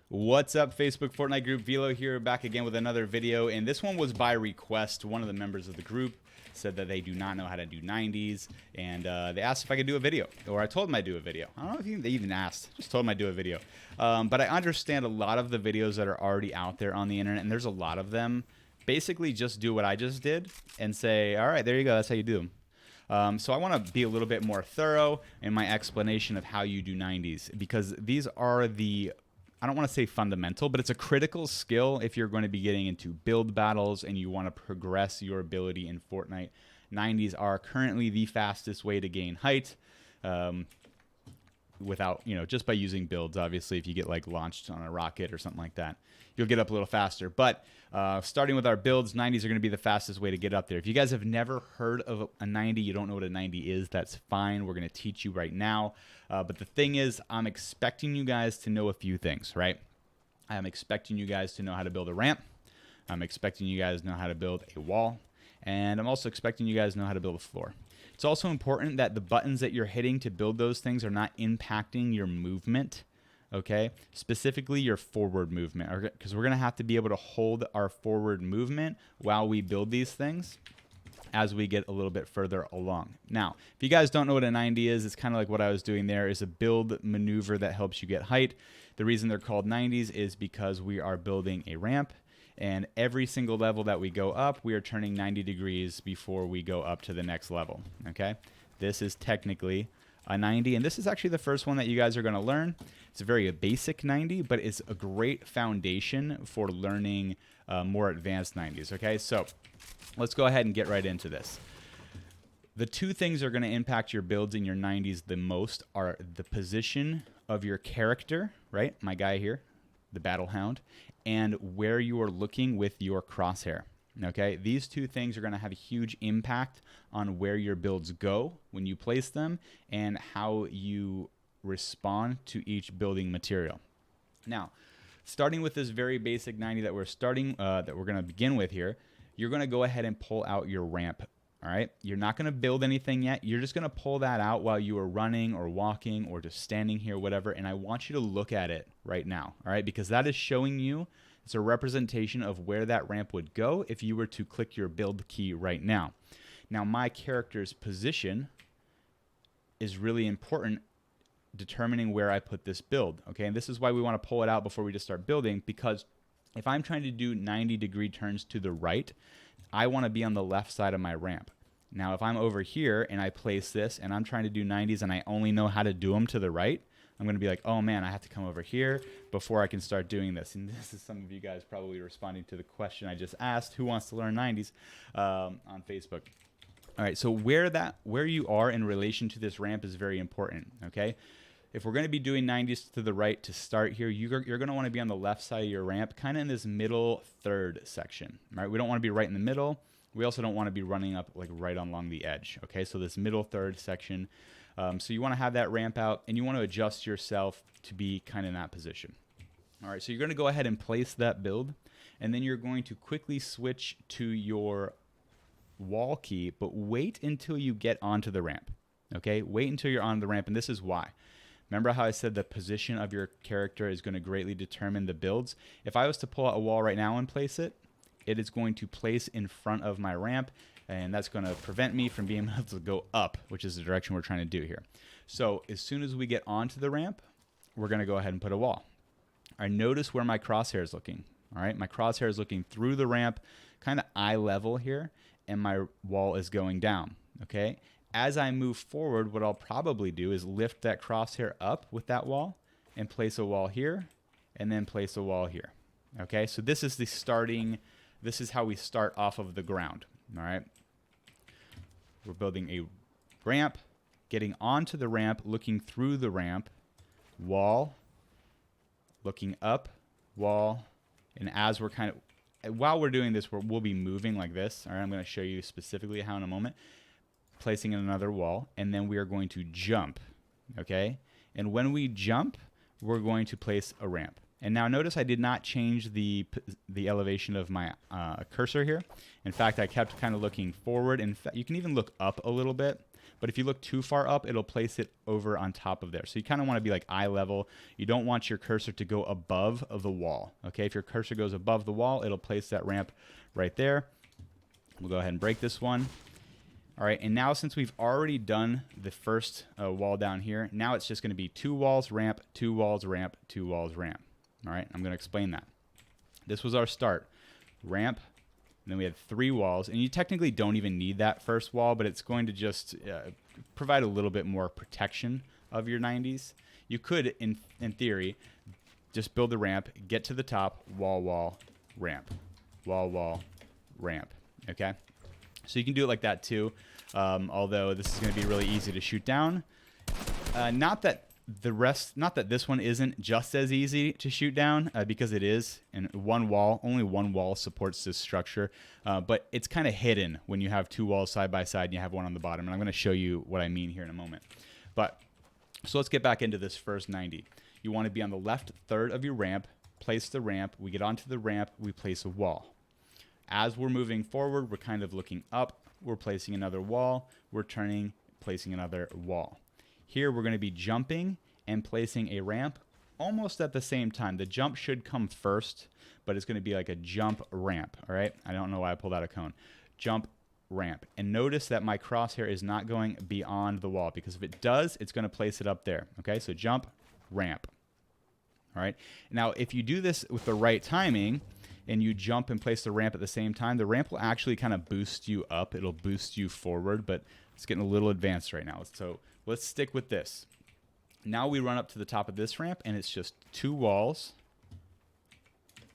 What's up, Facebook Fortnite group? Velo here, back again with another video, and this one was by request. One of the members of the group said that they do not know how to do 90s, and they asked if I could do a video, or I told them I'd do a video. I don't know if they even asked, just told them I'd do a video. But I understand a lot of the videos that are already out there on the internet, and there's a lot of them, basically just do what I just did and say, all right, there you go, that's how you do them. So I want to be a little bit more thorough in my explanation of how you do 90s, because these are the, I don't want to say fundamental, but it's a critical skill if you're going to be getting into build battles and you want to progress your ability in Fortnite. 90s are currently the fastest way to gain height, without, just by using builds. Obviously, if you get like launched on a rocket or something like that, you'll get up a little faster. But starting with our builds, 90s are going to be the fastest way to get up there. If you guys have never heard of a 90, you don't know what a 90 is, that's fine. We're going to teach you right now. But the thing is, I'm expecting you guys to know a few things, right? I'm expecting you guys to know how to build a ramp. I'm expecting you guys to know how to build a wall. And I'm also expecting you guys to know how to build a floor. It's also important that the buttons that you're hitting to build those things are not impacting your movement, okay? Specifically your forward movement, because we're gonna have to be able to hold our forward movement while we build these things as we get a little bit further along. Now, if you guys don't know what a 90 is, it's kind of like what I was doing there, is a build maneuver that helps you get height. The reason they're called 90s is because we are building a ramp, and every single level that we go up, we are turning 90 degrees before we go up to the next level, okay? This is technically a 90, and this is actually the first one that you guys are gonna learn. It's a very basic 90, but it's a great foundation for learning more advanced 90s, okay? So let's go ahead and get right into this. The two things that are gonna impact your builds in your 90s the most are the position of your character, right? My guy here, the battle hound, and where you are looking with your crosshair. Okay, these two things are going to have a huge impact on where your builds go when you place them and how you respond to each building material. Now, starting with this very basic 90 that we're going to begin with here, you're going to go ahead and pull out your ramp. All right, you're not going to build anything yet. You're just going to pull that out while you are running or walking or just standing here, whatever. And I want you to look at it right now. All right, because that is showing you, it's a representation of where that ramp would go if you were to click your build key right now. Now, my character's position is really important, determining where I put this build. Okay, and this is why we want to pull it out before we just start building, because if I'm trying to do 90-degree turns to the right, I want to be on the left side of my ramp. Now, if I'm over here and I place this and I'm trying to do 90s and I only know how to do them to the right, I'm going to be like, oh man, I have to come over here before I can start doing this. And this is some of you guys probably responding to the question I just asked, who wants to learn 90s on Facebook. All right, so where you are in relation to this ramp is very important, okay? If we're going to be doing 90s to the right to start here, you're going to want to be on the left side of your ramp, kind of in this middle third section, right? We don't want to be right in the middle. We also don't want to be running up like right along the edge, okay? So this middle third section. So you want to have that ramp out, and you want to adjust yourself to be kind of in that position. All right, so you're going to go ahead and place that build, and then you're going to quickly switch to your wall key, but wait until you get onto the ramp, okay? Wait until you're on the ramp, and this is why. Remember how I said the position of your character is going to greatly determine the builds? If I was to pull out a wall right now and place it, it is going to place in front of my ramp, and that's going to prevent me from being able to go up, which is the direction we're trying to do here. So as soon as we get onto the ramp, we're going to go ahead and put a wall. All right, notice where my crosshair is looking. All right, my crosshair is looking through the ramp, kind of eye level here, and my wall is going down, okay? As I move forward, what I'll probably do is lift that crosshair up with that wall and place a wall here and then place a wall here. Okay, so this is this is how we start off of the ground. All right, we're building a ramp, getting onto the ramp, looking through the ramp, wall, looking up, wall, and as we're while we're doing this, we'll be moving like this. All right, I'm going to show you specifically how in a moment. Placing in another wall, and then we are going to jump, okay? And when we jump, we're going to place a ramp. And now notice I did not change the elevation of my cursor here. In fact, I kept kind of looking forward. In fact, you can even look up a little bit. But if you look too far up, it'll place it over on top of there. So you kind of want to be like eye level. You don't want your cursor to go above the wall. Okay, if your cursor goes above the wall, it'll place that ramp right there. We'll go ahead and break this one. All right, and now since we've already done the first wall down here, now it's just going to be 2 walls, ramp, 2 walls, ramp, 2 walls, ramp. All right, I'm going to explain that. This was our start. Ramp, and then we had 3 walls, and you technically don't even need that first wall, but it's going to just provide a little bit more protection of your 90s. You could, in theory, just build the ramp, get to the top, wall, wall, ramp, wall, wall, ramp, okay? So you can do it like that too, although this is going to be really easy to shoot down. Not that this one isn't just as easy to shoot down, because it is, and only one wall supports this structure, but it's kind of hidden when you have 2 walls side by side and you have one on the bottom, and I'm going to show you what I mean here in a moment. But so let's get back into this first 90. You want to be on the left third of your ramp, place the ramp, we get onto the ramp, we place a wall. As we're moving forward, we're kind of looking up, we're placing another wall, we're turning, placing another wall. Here we're going to be jumping and placing a ramp almost at the same time. The jump should come first, but it's going to be like a jump ramp, all right? I don't know why I pulled out a cone. Jump ramp. And notice that my crosshair is not going beyond the wall, because if it does, it's going to place it up there, okay? So jump, ramp, all right? Now, if you do this with the right timing, and you jump and place the ramp at the same time, the ramp will actually kind of boost you up. It'll boost you forward, but it's getting a little advanced right now. So let's stick with this. Now we run up to the top of this ramp, and it's just 2 walls,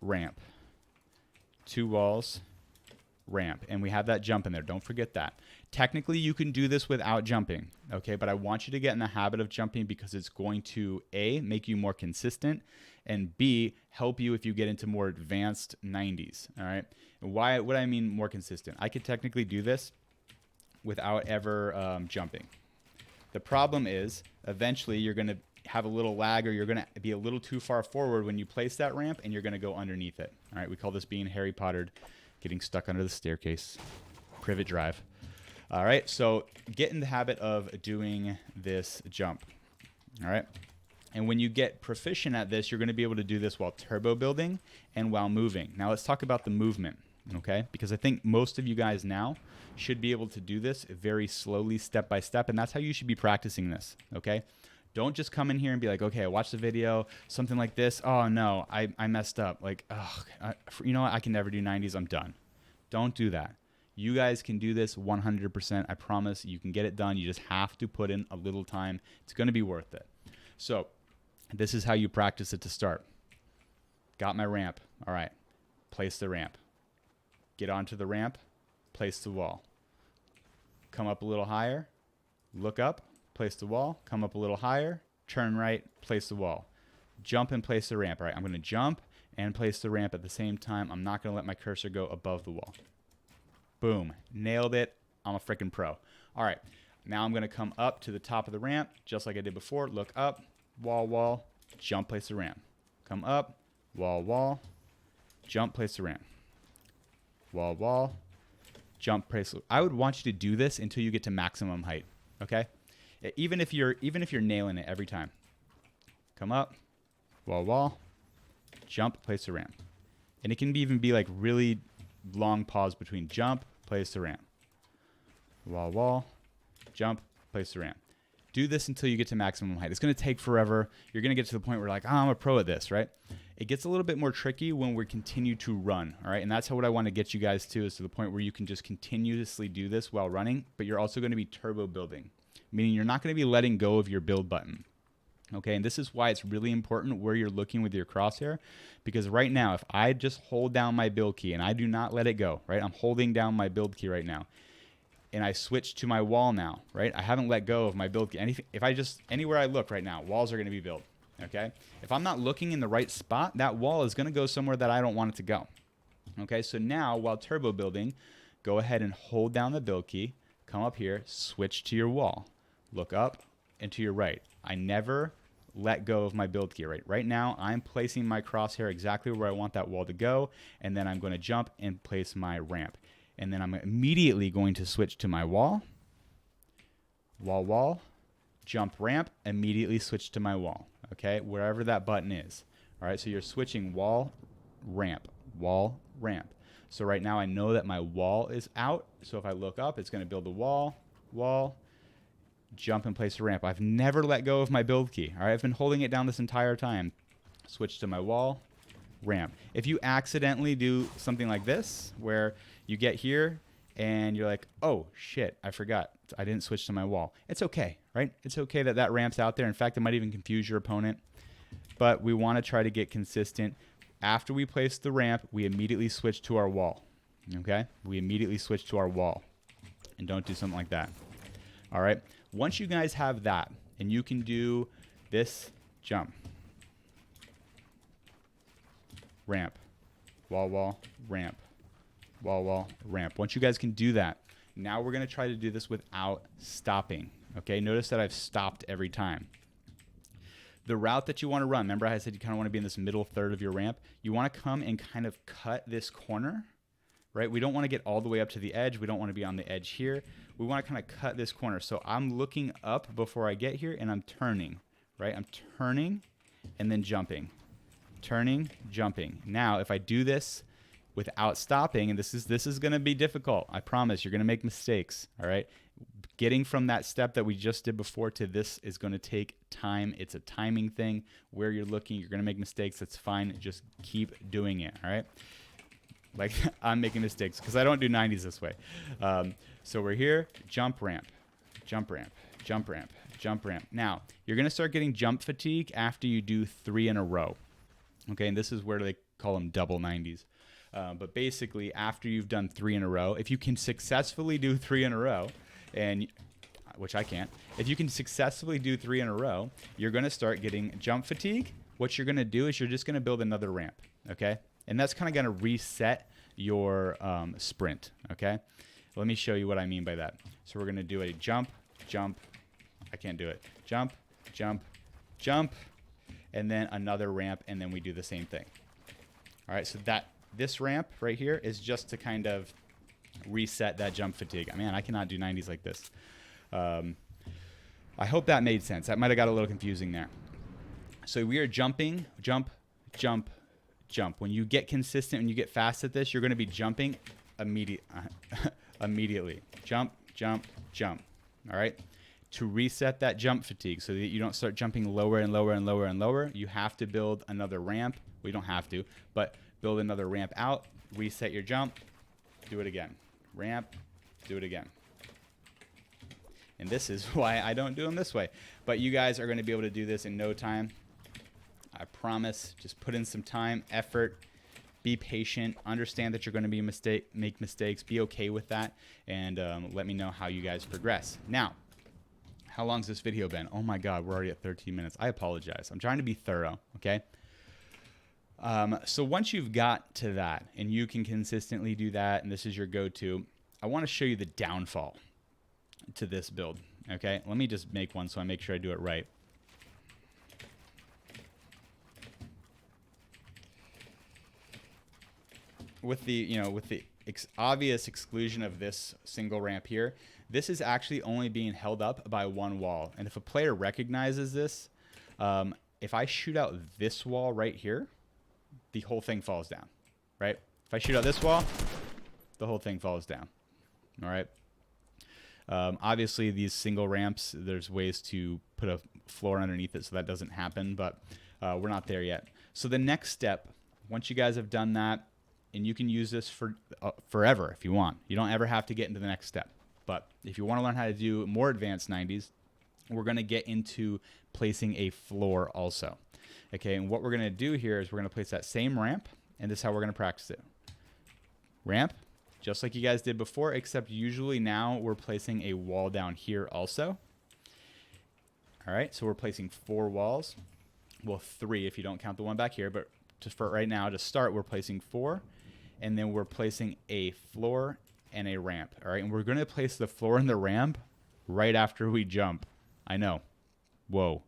ramp, 2 walls, ramp, and we have that jump in there. Don't forget that. Technically, you can do this without jumping, okay? But I want you to get in the habit of jumping, because it's going to, A, make you more consistent, and B, help you if you get into more advanced 90s, all right? And why? What do I mean more consistent? I could technically do this without ever jumping. The problem is, eventually you're going to have a little lag, or you're going to be a little too far forward when you place that ramp, and you're going to go underneath it, all right? We call this being Harry Pottered, getting stuck under the staircase, privet drive. All right, so get in the habit of doing this jump, all right? And when you get proficient at this, you're going to be able to do this while turbo building and while moving. Now let's talk about the movement, okay? Because I think most of you guys now should be able to do this very slowly, step by step, and that's how you should be practicing this, okay? Don't just come in here and be like, okay, I watched the video, something like this. Oh, no, I messed up. Like, oh, you know what? I can never do 90s. I'm done. Don't do that. You guys can do this 100%. I promise you can get it done. You just have to put in a little time. It's going to be worth it. So this is how you practice it to start. Got my ramp. All right. Place the ramp. Get onto the ramp. Place the wall. Come up a little higher. Look up. Place the wall. Come up a little higher. Turn right. Place the wall. Jump and place the ramp. All right. I'm going to jump and place the ramp at the same time. I'm not going to let my cursor go above the wall. Boom. Nailed it. I'm a freaking pro. All right. Now I'm going to come up to the top of the ramp, just like I did before. Look up. Wall, wall, jump, place the ramp. Come up, wall, wall, jump, place the ramp. Wall, wall, jump, place. I would want you to do this until you get to maximum height, okay? Even if you're nailing it every time. Come up, wall, wall, jump, place the ramp. And it can even be like really long pause between jump, place the ramp. Wall, wall, jump, place the ramp. Do this until you get to maximum height. It's going to take forever. You're going to get to the point where you're like, oh, I'm a pro at this, right? It gets a little bit more tricky when we continue to run, all right? And that's what I want to get you guys to, is to the point where you can just continuously do this while running, but you're also going to be turbo building, meaning you're not going to be letting go of your build button, okay? And this is why it's really important where you're looking with your crosshair, because right now, if I just hold down my build key and I do not let it go, right? I'm holding down my build key right now, and I switch to my wall now, right? I haven't let go of my build key. If I just, anywhere I look right now, walls are going to be built, okay? If I'm not looking in the right spot, that wall is going to go somewhere that I don't want it to go, okay? So now, while turbo building, go ahead and hold down the build key, come up here, switch to your wall, look up and to your right. I never let go of my build key, right? Right now, I'm placing my crosshair exactly where I want that wall to go, and then I'm going to jump and place my ramp. And then I'm immediately going to switch to my wall, wall, wall, jump, ramp, immediately switch to my wall, okay? Wherever that button is. All right, so you're switching wall, ramp, wall, ramp. So right now I know that my wall is out. So if I look up, it's going to build a wall, wall, jump and place a ramp. I've never let go of my build key. All right, I've been holding it down this entire time. Switch to my wall, ramp. If you accidentally do something like this, where you get here and you're like, oh shit, I forgot, I didn't switch to my wall. It's okay, right? It's okay that that ramp's out there. In fact, it might even confuse your opponent, but we want to try to get consistent. After we place the ramp, we immediately switch to our wall, okay? We immediately switch to our wall, and don't do something like that. All right, once you guys have that, and you can do this jump, ramp, wall, wall, ramp, wall, wall, ramp. Once you guys can do that, now we're going to try to do this without stopping, okay? Notice that I've stopped every time. The route that you want to run, remember I said you kind of want to be in this middle third of your ramp. You want to come and kind of cut this corner, right? We don't want to get all the way up to the edge. We don't want to be on the edge here. We want to kind of cut this corner. So I'm looking up before I get here, and I'm turning, right? I'm turning and then jumping. Turning, jumping. Now, if I do this without stopping, and this is going to be difficult, I promise, you're going to make mistakes, all right? Getting from that step that we just did before to this is going to take time. It's a timing thing. Where you're looking, you're going to make mistakes. That's fine. Just keep doing it, all right? Like, I'm making mistakes because I don't do 90s this way. So we're here, jump, ramp, jump, ramp, jump, ramp, jump, ramp. Now, you're going to start getting jump fatigue after you do 3 in a row. Okay, and this is where they call them double 90s. But basically, after you've done 3 in a row, if you can successfully do 3 in a row, and which I can't, if you can successfully do 3 in a row, you're going to start getting jump fatigue. What you're going to do is you're just going to build another ramp, okay? And that's kind of going to reset your sprint, okay? Let me show you what I mean by that. So we're going to do a jump, jump. I can't do it. Jump, jump, jump, and then another ramp, and then we do the same thing. All right, so this ramp right here is just to kind of reset that jump fatigue. Man, I cannot do 90s like this. I hope that made sense. That might have got a little confusing there. So we are jumping, jump, jump, jump. When you get consistent, when you get fast at this, you're going to be jumping immediately. Jump, jump, jump. All right? To reset that jump fatigue so that you don't start jumping lower and lower and lower and lower, you have to build another ramp. We don't have to, but build another ramp out, reset your jump, do it again. Ramp, do it again. And this is why I don't do them this way. But you guys are going to be able to do this in no time. I promise. Just put in some time, effort, be patient, understand that you're going to make mistakes, be okay with that, and let me know how you guys progress. Now, how long's this video been? Oh my God, we're already at 13 minutes. I apologize. I'm trying to be thorough, okay? So once you've got to that and you can consistently do that and this is your go-to, I want to show you the downfall to this build, okay? Let me just make one so I make sure I do it right. With the, obvious exclusion of this single ramp here, this is actually only being held up by one wall. And if a player recognizes this, if I shoot out this wall right here, the whole thing falls down, right? If I shoot out this wall, the whole thing falls down, all right? Obviously, these single ramps, there's ways to put a floor underneath it so that doesn't happen, but we're not there yet. So the next step, once you guys have done that, and you can use this for forever if you want. You don't ever have to get into the next step. But if you want to learn how to do more advanced 90s, we're going to get into placing a floor also. Okay, and what we're going to do here is we're going to place that same ramp, and this is how we're going to practice it. Ramp, just like you guys did before, except usually now we're placing a wall down here also. All right, so we're placing 4 walls. Well, 3 if you don't count the one back here, but just for right now, to start, we're placing 4, and then we're placing a floor and a ramp. All right, and we're going to place the floor and the ramp right after we jump. I know. Whoa.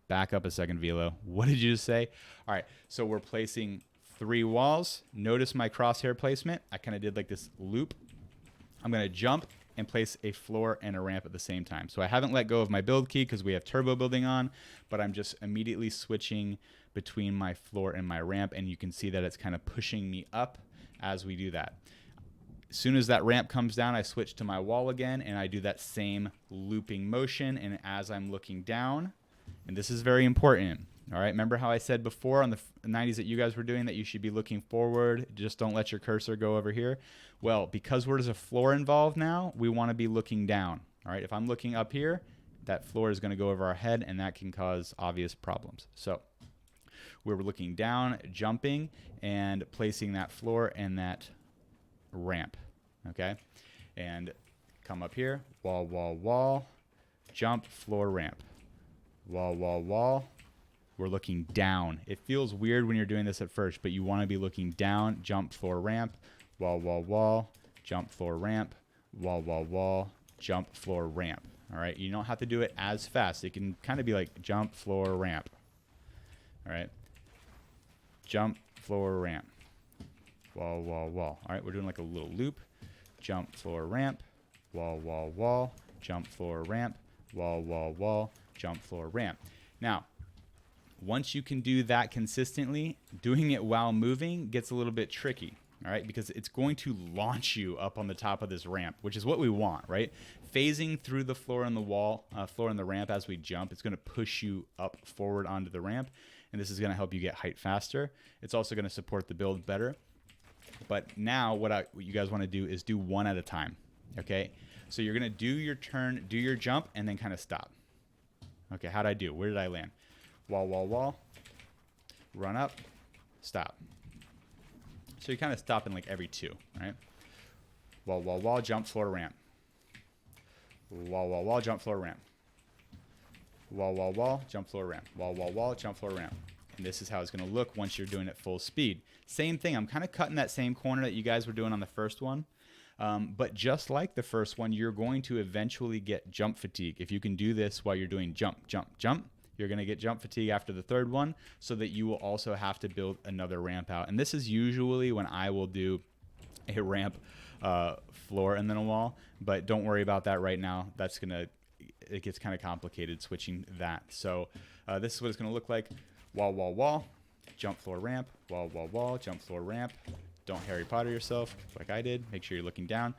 Back up a second, Velo. What did you just say? All right, so we're placing 3 walls. Notice my crosshair placement. I kind of did like this loop. I'm going to jump, and place a floor and a ramp at the same time. So I haven't let go of my build key because we have turbo building on, but I'm just immediately switching between my floor and my ramp, and you can see that it's kind of pushing me up as we do that. As soon as that ramp comes down, I switch to my wall again, and I do that same looping motion, and as I'm looking down, and this is very important, all right? Remember how I said before on the 90s that you guys were doing that you should be looking forward, just don't let your cursor go over here? Well, because there's a floor involved now, we want to be looking down, all right? If I'm looking up here, that floor is going to go over our head, and that can cause obvious problems. So we're looking down, jumping, and placing that floor and that ramp, okay? And come up here, wall, wall, wall, jump, floor, ramp. Wall, wall, wall. We're looking down. It feels weird when you're doing this at first, but you want to be looking down, jump, floor, ramp, wall, wall, wall, jump, floor, ramp, wall, wall, wall, jump, floor, ramp. All right, you don't have to do it as fast. It can kind of be like jump, floor, ramp. All right, jump, floor, ramp, wall, wall, wall. All right, we're doing like a little loop. Jump, floor, ramp, wall, wall, wall, jump, floor, ramp, wall, wall, wall, jump, floor, ramp. Now, once you can do that consistently, doing it while moving gets a little bit tricky, all right? Because it's going to launch you up on the top of this ramp, which is what we want, right? Phasing through the floor and the wall, floor and the ramp as we jump, it's going to push you up forward onto the ramp, and this is going to help you get height faster. It's also going to support the build better. But now what you guys want to do is do one at a time, okay? So you're going to do your turn, do your jump, and then kind of stop. Okay, how'd I do? Where did I land? Wall, wall, wall, run up, stop. So you kind of stop in like every two, right? Wall, wall, wall, jump, floor, ramp. Wall, wall, wall, jump, floor, ramp. Wall, wall, wall, jump, floor, ramp. Wall, wall, wall, jump, floor, ramp. And this is how it's going to look once you're doing it full speed. Same thing. I'm kind of cutting that same corner that you guys were doing on the first one. But just like the first one, you're going to eventually get jump fatigue. If you can do this while you're doing jump, jump, jump, you're going to get jump fatigue after the third one, so that you will also have to build another ramp out. And this is usually when I will do a ramp, floor, and then a wall. But don't worry about that right now. It gets kind of complicated switching that. So this is what it's going to look like. Wall, wall, wall, jump, floor, ramp, wall, wall, wall, jump, floor, ramp. Don't Harry Potter yourself like I did. Make sure you're looking down.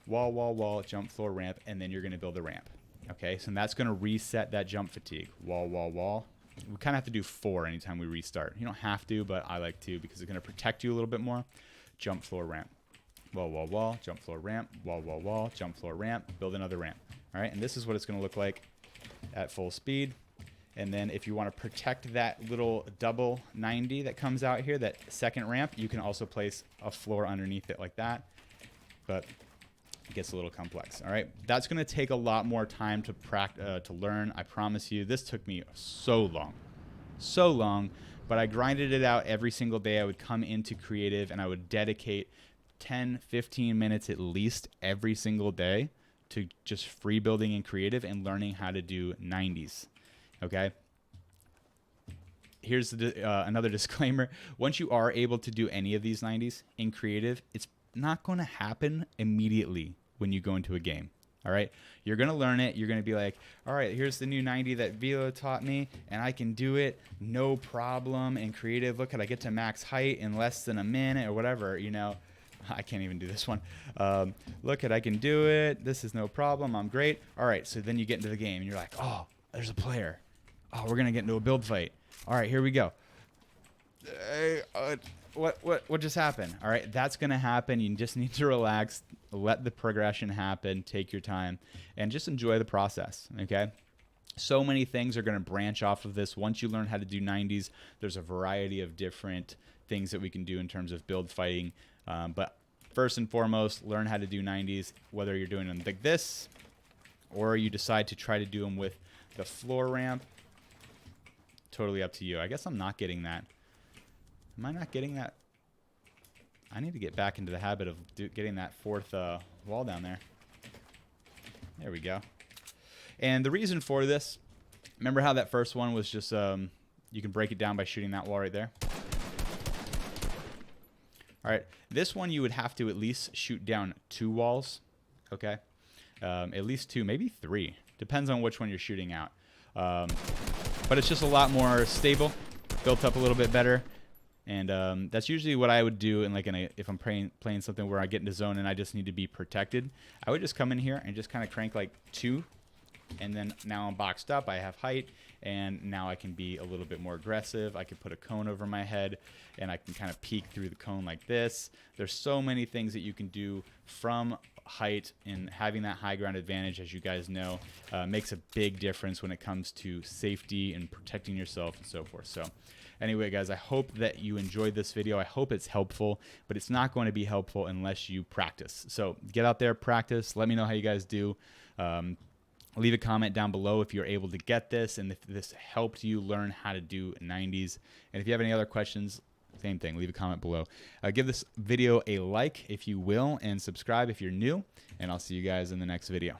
Wall, wall, wall, jump, floor, ramp, and then you're going to build a ramp. Okay, so that's going to reset that jump fatigue. Wall, wall, wall. We kind of have to do 4 anytime we restart. You don't have to, but I like to because it's going to protect you a little bit more. Jump, floor, ramp. Wall, wall, wall, jump, floor, ramp. Wall, wall, wall, jump, floor, ramp. Build another ramp. All right, and this is what it's going to look like at full speed. And then if you want to protect that little double 90 that comes out here, that second ramp, you can also place a floor underneath it like that. But it gets a little complex. All right, that's going to take a lot more time to learn. I promise you, this took me so long, but I grinded it out every single day. I would come into creative and I would dedicate 10, 15 minutes at least every single day to just free building in creative and learning how to do 90s. Okay. Here's another disclaimer. Once you are able to do any of these 90s in creative, it's not going to happen immediately when you go into a game. All right. You're going to learn it. You're going to be like, all right, here's the new 90 that Velo taught me, and I can do it no problem in creative. Look, I get to max height in less than a minute or whatever, you know. I can't even do this one. Look, I can do it. This is no problem. I'm great. All right. So then you get into the game and you're like, oh, there's a player. Oh, we're going to get into a build fight. All right, here we go. What just happened? All right, that's going to happen. You just need to relax, let the progression happen, take your time, and just enjoy the process, okay? So many things are going to branch off of this. Once you learn how to do 90s, there's a variety of different things that we can do in terms of build fighting. But first and foremost, learn how to do 90s, whether you're doing them like this or you decide to try to do them with the floor ramp. Totally up to you. I guess I'm not getting that. Am I not getting that? I need to get back into the habit of getting that fourth wall down there. There we go. And the reason for this, remember how that first one was just, you can break it down by shooting that wall right there? All right, this one you would have to at least shoot down 2 walls, okay? At least 2, maybe 3. Depends on which one you're shooting out. But it's just a lot more stable, built up a little bit better. And that's usually what I would do if I'm playing something where I get into zone and I just need to be protected. I would just come in here and just kind of crank like 2, and then now I'm boxed up. I have height, and now I can be a little bit more aggressive. I can put a cone over my head, and I can kind of peek through the cone like this. There's so many things that you can do from height, and having that high ground advantage, as you guys know, makes a big difference when it comes to safety and protecting yourself and so forth. So anyway, guys, I hope that you enjoyed this video. I hope it's helpful, but it's not going to be helpful unless you practice. So get out there, practice. Let me know how you guys do. Leave a comment down below if you're able to get this and if this helped you learn how to do 90s. And if you have any other questions, same thing, leave a comment below. Give this video a like if you will, and subscribe if you're new, and I'll see you guys in the next video.